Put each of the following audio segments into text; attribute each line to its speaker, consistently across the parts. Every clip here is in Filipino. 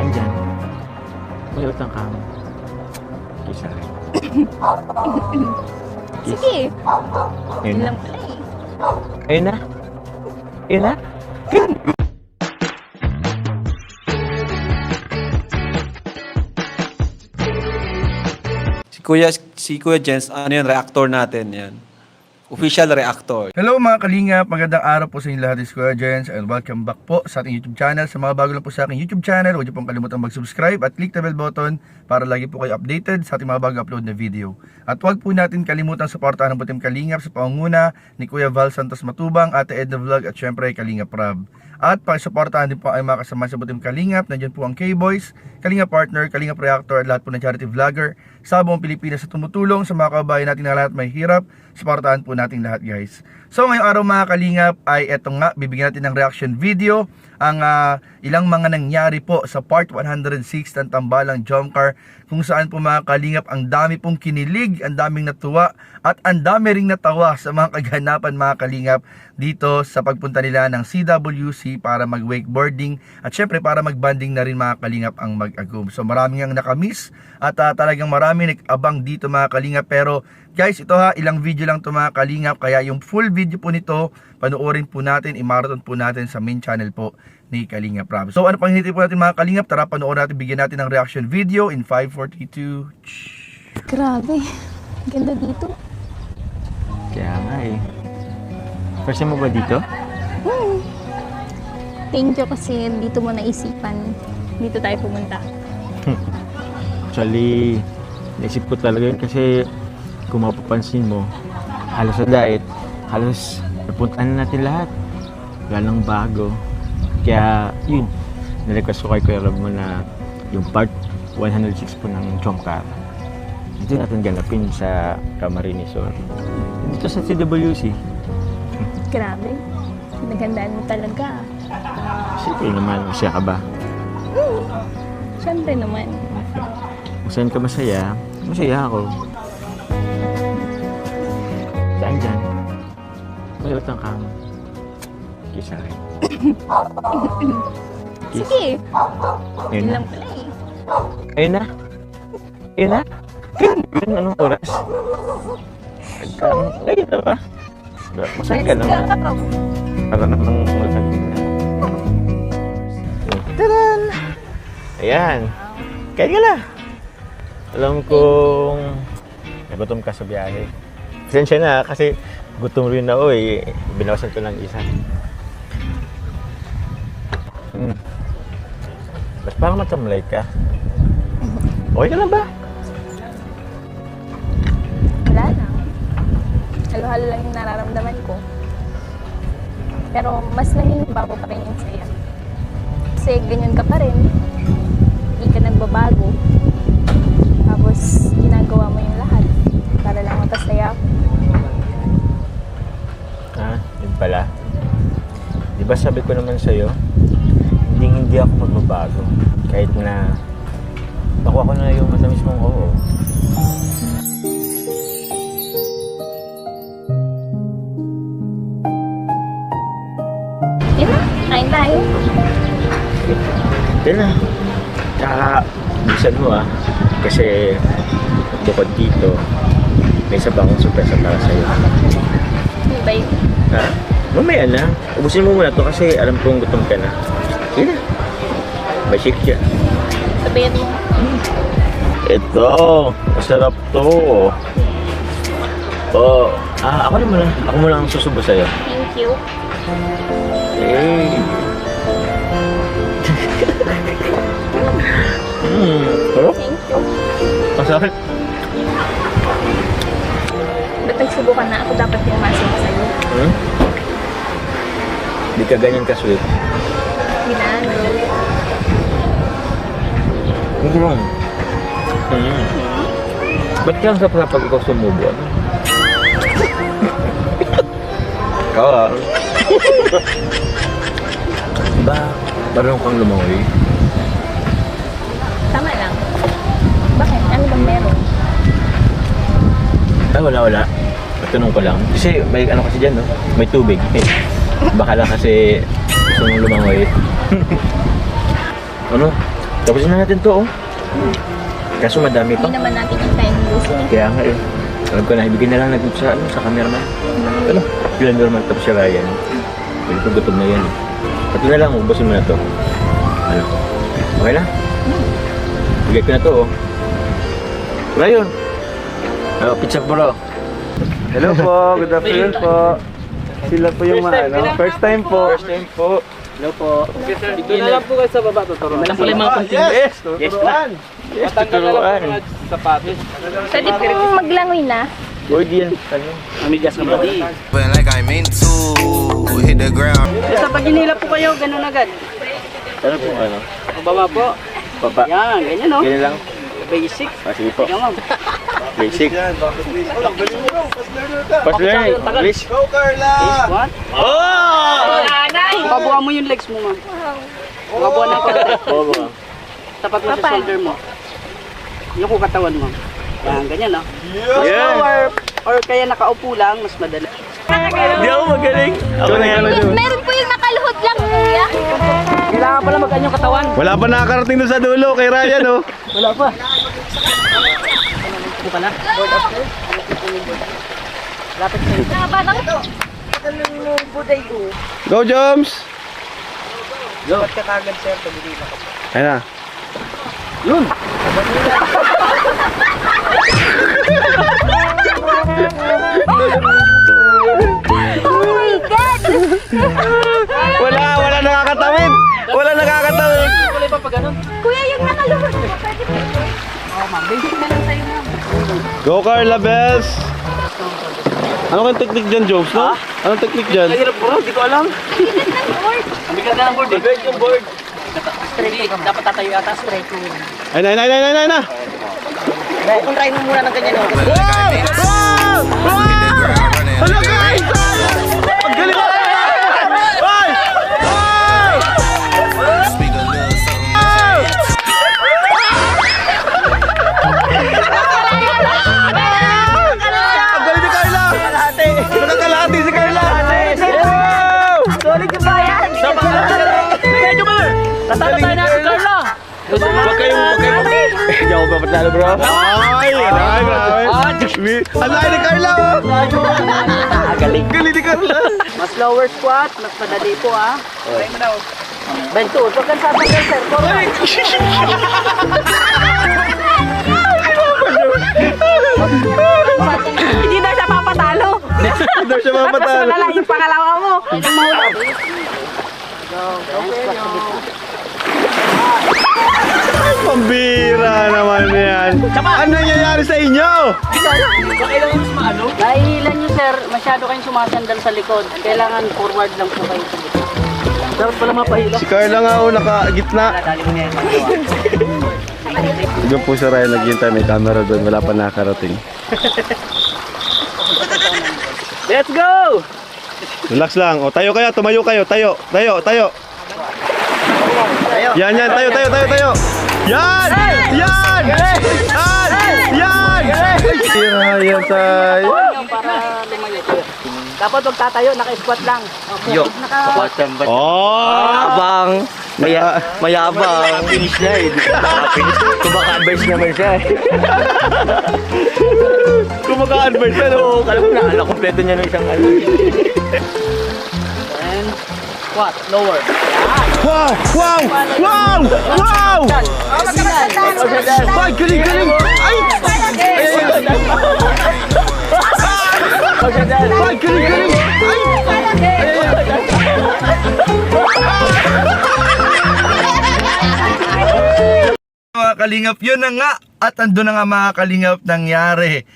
Speaker 1: Saan dyan? May utang ka. Kiss sa akin. Kiss.
Speaker 2: Sige.
Speaker 1: Ayun
Speaker 2: Yun
Speaker 1: na.
Speaker 2: lang pala eh.
Speaker 1: Ayun na. Ayun na.
Speaker 3: Si Kuya Jens, ano yan, reactor natin yan. Official reactor.
Speaker 4: Hello mga kalingap, magandang araw po sa inyo lahat. This is Kuya Jens and welcome back po sa ating YouTube channel. Sa mga bago lang po sa aking YouTube channel, huwag niyo pong kalimutan mag-subscribe at click the bell button para lagi po kayo updated sa ating mga bago upload na video. At huwag po natin kalimutan suportahan ang Butim Kalingap sa pangunguna ni Kuya Val Santos Matubang, Ate Edna Vlog at syempre Kalingap Rab. At pakisuportahan din po ay mga kasama sa Butim Kalingap. Nandiyan po ang K-Boys, Kalingap Partner, Kalingap Reactor at lahat po ng charity vlogger sa buong Pilipinas sa tumutulong sa mga kababayan natin na lahat may hirap. Suportahan po natin lahat guys. So ngayong araw mga kalingap ay eto nga, bibigyan natin ng reaction video ang ilang mga nangyari po sa part 106 ng Tambalang Jomcar, kung saan po mga kalingap ang dami pong kinilig, ang daming natuwa at ang dami ring natawa sa mga kaganapan mga kalingap dito sa pagpunta nila ng CWC para mag wakeboarding at syempre para magbanding na rin mga kalingap ang mag-agum. So maraming ang nakamiss at talagang marami nag-abang dito mga kalingap, pero guys, ito ilang video lang ito mga kalingap, kaya yung full video po nito, panoorin po natin, i-marathon po natin sa main channel po ni Kalingap Rab. So ano pang hinihintay po natin mga kalingap, tara panoorin natin, bigyan natin ng reaction video in 5, 4, 3, 2...
Speaker 2: Grabe. Ganda dito.
Speaker 1: Kaya nga eh. First time mo ba dito?
Speaker 2: Thank you kasi dito mo naisipan. Dito tayo pumunta.
Speaker 1: Actually, naisip ko talaga yun kasi kung mapapansin mo, halos sa diet, halos napuntahan na natin lahat. Wala nang bago. Kaya yun, nirequest ko kay Kuya Rob mo na yung part 106 po ng Jomcar. Dito natin ganapin sa Camarines Resort. Dito sa CWC.
Speaker 2: Grabe. Nagandaan mo talaga.
Speaker 1: Siyempre naman, masaya ka ba?
Speaker 2: Siyempre naman.
Speaker 1: Kung saan ka masaya, masaya ako. Saan dyan? May utang ka. Kiss sa akin. Kiss.
Speaker 2: Sige.
Speaker 1: Ayun
Speaker 2: Yun
Speaker 1: na.
Speaker 2: lang pala eh.
Speaker 1: Ayun na. Ayun na. Ayun, anong oras? Ayun na ba? Masaya ka naman. Para namang masagin na. Tadan! Ayan. Kain ka na. Alam kong nagutom ka sa biyahe. Pasensya na kasi gutom rin ako eh. Binawasan ko ng isa. Ba't parang matamlay ka? Okay ka lang ba?
Speaker 2: Wala na. Halo-halo lang yung nararamdaman ko. Pero mas naging bago pa rin yung saya. Kasi ganyan ka pa rin. Hindi ka nagbabago. Tapos ginagawa mo yung lahat para lang mapasaya ako.
Speaker 1: Yun pala. Di ba sabi ko naman sa'yo, hindi ako magbabago. Kahit na nakuha ko na yung matamis mong oo.
Speaker 2: Yun na, kain tayo.
Speaker 1: Yan na. Tsaka, bisan mo kasi bukod dito, may isa pa akong surpresa para sa'yo.
Speaker 2: Ano ba yun?
Speaker 1: Ha? Mamaya na. Ubusin mo muna to kasi alam kong gutom ka na. Sige na. May shake siya.
Speaker 2: Sabihin mo.
Speaker 1: Ito. Masarap to. Ako na muna. Ako muna ang susubo sa'yo.
Speaker 2: Thank you.
Speaker 1: Hey. Sarap.
Speaker 2: Thank you.
Speaker 1: Masarap.
Speaker 2: Ba't nagsubukan na ako dapat yung masok sa'yo?
Speaker 1: Di ka ganyan ka-sweet.
Speaker 2: Ginano.
Speaker 1: Ba't kang sarap pag ikaw sumubo? Ikaw Diba, marunong kang lumangoy?
Speaker 2: Tama lang. Bakit? Ano bang meron?
Speaker 1: Wala. Matanong ko lang. Kasi may ano kasi dyan, no? May tubig. Baka lang kasi gusto mong lumangoy. Ano? Tapos na natin to, oh. Kaso madami pa.
Speaker 2: Hindi naman natin yung kaya ng gusto eh.
Speaker 1: Kaya nga eh. Alam ko na, ibigay na lang natin sa, sa cameraman. Ano? Yun normal tapos si Ryan. Pwede ko gutom na yan. Pati na lang, ubusin mo na to. Ano? Okay na? Bigay ko na to, oh. Ryan! Oh, pizza bro.
Speaker 5: Hello po, good afternoon po. Sila po yung mga ano, first time po.
Speaker 1: First time po.
Speaker 5: Hello po. Dito na lang po kayo sa baba, tuturuan.
Speaker 1: Walang po limang konting. Yes!
Speaker 5: Tuturuan.
Speaker 1: Yes,
Speaker 5: Patanggal na lang po
Speaker 1: tuturuan.
Speaker 5: mga sapatos.
Speaker 2: Pwede po maglangoy na.
Speaker 1: Pwede yan. Ano?
Speaker 5: Amigas na body.
Speaker 6: But like I meant to hit the ground.
Speaker 7: Sa pag hinila po kayo, ganun agad.
Speaker 1: Ano po ano?
Speaker 7: Pababa po.
Speaker 1: Baba.
Speaker 7: Yan, ganyan no.
Speaker 1: Ganyan lang.
Speaker 7: Basic.
Speaker 1: Ah, sige po.
Speaker 7: Yan ma'am.
Speaker 1: Basic. First learning. English.
Speaker 5: Go Carla!
Speaker 7: What?
Speaker 1: Oh!
Speaker 7: Pabuha mo yung legs mo ma'am. Pabuha ng konti.
Speaker 1: Oo ba?
Speaker 7: Tapat mo sa shoulder mo. Yung katawan mo. Yan, ganyan no.
Speaker 1: Yeah!
Speaker 7: Or kaya nakaupo lang, mas madali.
Speaker 1: Hindi ako magaling. Ako na yan.
Speaker 2: Meron po yung nakaluhod lang, kuya.
Speaker 7: Kailangan pala mag-ano yung katawan.
Speaker 5: Wala pa nakakarating doon sa dulo kay Ryan, oh.
Speaker 7: Wala pa. Ito pala. Lapit sa'yo.
Speaker 2: Parang
Speaker 5: Go, Joms!
Speaker 7: Ba't ka kagad sir, pag hindi na.
Speaker 5: Ayun na.
Speaker 7: Yun!
Speaker 2: oh my God!
Speaker 5: Wala nakakatawid! Wala nakakatawid!
Speaker 7: Kulay pa pag ganun.
Speaker 2: Kuya, yung nakaluhod. Pwede po.
Speaker 7: Oo ma'am, basic na lang sa'yo ma'am.
Speaker 5: Go, Carla Bells! Ano kayong technique dyan, Joms, no? Anong technique dyan?
Speaker 7: Hirap bro, di ko alam.
Speaker 2: Bigat ng board.
Speaker 7: Ang bigat na ng board eh. Bigat yung board. Straight, dapat tatayo yata straight mo.
Speaker 5: Ayun na!
Speaker 7: Kukontrahin mo muna ng ganyan.
Speaker 6: But like I meant to hit the ground running.
Speaker 5: Hello, guys! Ang galing ko! Ay! Ay!
Speaker 6: Speak a little something.
Speaker 5: Ang galing ni Carla! Nakakalahati si Carla!
Speaker 7: Solid yung bayan. Bigay nyo ba? Tatalo tayo natin, Carla.
Speaker 5: Huwag kayong...
Speaker 1: Hindi ako papatalo bro.
Speaker 5: Ay! Grabe! Ang laki ni Carla, oh!
Speaker 1: Galing.
Speaker 5: Galing ni Carla!
Speaker 7: Mas lower squat, mas madali po ah. Try mo daw. Bento, huwag kang sasagal sir. Hindi na siya papatalo.
Speaker 5: Hindi daw siya mapatalo.
Speaker 7: Wala lang yung pangalawa mo. Yung mahulog.
Speaker 5: Pambira naman yan. Ano nangyayari sa inyo?
Speaker 7: Nahihilan nyo sir, masyado kayong sumasandal sa likod. Kailangan forward lang po kayo sa likod. Sarap pala mapahila.
Speaker 5: Si Carla nga, oh, nakagitna.
Speaker 7: Dali mo na yung magawa.
Speaker 5: Doon po si Ryan naghihintay, may camera doon. Wala pa nakarating.
Speaker 7: Let's go!
Speaker 5: Relax lang. O, tayo kayo, tumayo kayo. Tayo. Yan, tayo. Yan! Yan! Si Ryan tayo.
Speaker 7: Para lumayo kayo. Dapat huwag tatayo, naka-squat lang. Okay.
Speaker 1: Yo.
Speaker 7: Naka-
Speaker 5: Oh!
Speaker 1: Abang. Mayabang. Finish na eh. Finish. Kumaka-advise naman siya eh.
Speaker 5: Kumaka-advise na, no?
Speaker 1: Alam mo na, kompleto niya ng isang ano.
Speaker 7: And squat, lower.
Speaker 5: Wow! Ay, galing! Ay! Ay, galing!
Speaker 4: Mga kalingap, yun na nga. At ando na nga mga kalingap nangyari.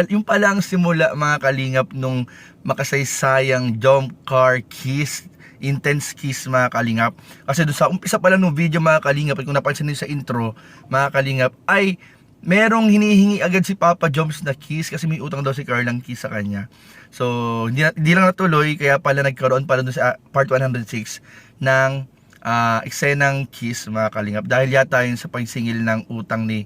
Speaker 4: Yung pala ang simula mga kalingap nung makasaysayang jump car kiss, intense kiss mga kalingap. Kasi doon sa umpisa pala nung video mga kalingap, at kung napansin niyo sa intro mga kalingap, ay merong hinihingi agad si Papa Joms na kiss kasi may utang daw si Carlang kiss sa kanya. So hindi lang natuloy, kaya pala nagkaroon pala doon sa part 106 ng eksenang kiss mga kalingap, dahil yata yun sa pagsingil ng utang ni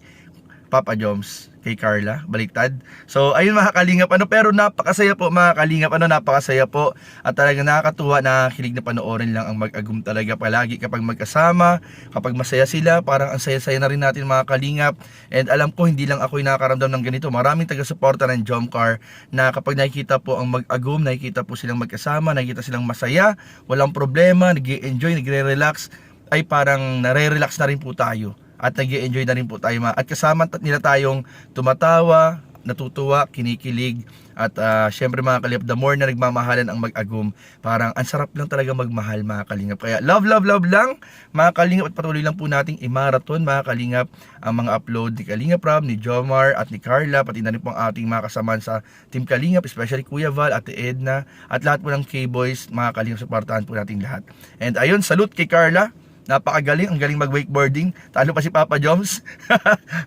Speaker 4: Papa Joms kay Carla, baliktad. So ayun mga kalingap, pero napakasaya po mga kalingap, napakasaya po at talagang nakakatuwa, nakakilig na panoorin lang ang mag-agum talaga palagi kapag magkasama, kapag masaya sila, parang ang saya-saya na rin natin mga kalingap. And alam ko hindi lang ako yung nakakaramdam ng ganito, maraming taga-suporta ng Jomcar na kapag nakikita po ang mag-agum, nakikita po silang magkasama, nakikita silang masaya, walang problema, nag-enjoy, nagre-relax, ay parang nare-relax na rin po tayo. At nag-enjoy na rin po tayo at kasama nila tayong tumatawa, natutuwa, kinikilig at syempre mga kalingap, the more na nagmamahalan ang mag-agum, parang ang sarap lang talaga magmahal mga kalingap. Kaya love lang mga kalingap at patuloy lang po nating i-marathon mga kalingap ang mga upload ni Kalingap Ram, ni Jomar at ni Carla, pati na rin po ang ating mga kasamaan sa Team Kalingap, especially Kuya Val, Ate Edna at lahat po ng K-Boys mga kalingap, supportahan po natin lahat. And ayun, salute kay Carla. Napakagaling, ang galing mag-wakeboarding. Talo pa si Papa Joms.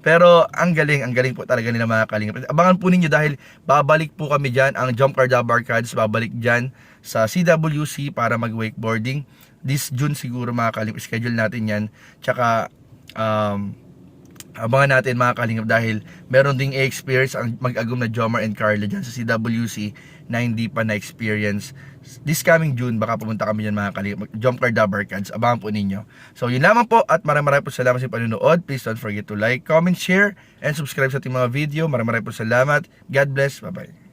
Speaker 4: Pero ang galing po talaga nila mga kalingap. Abangan po ninyo dahil babalik po kami dyan, ang Jomcar Dabarkads, babalik dyan sa CWC para mag-wakeboarding. This June siguro mga kalingap, schedule natin yan. Tsaka, abangan natin mga kalingap dahil meron ding experience ang mag-agum na Jomar and Carla dyan sa CWC na hindi pa na-experience. This coming June, baka pumunta kami dyan mga kalingap, Jomcar Dabarkads, abangan po ninyo. So yun lamang po at maraming po salamat sa panunood. Please don't forget to like, comment, share, and subscribe sa ating mga video. Maraming po salamat. God bless. Bye-bye.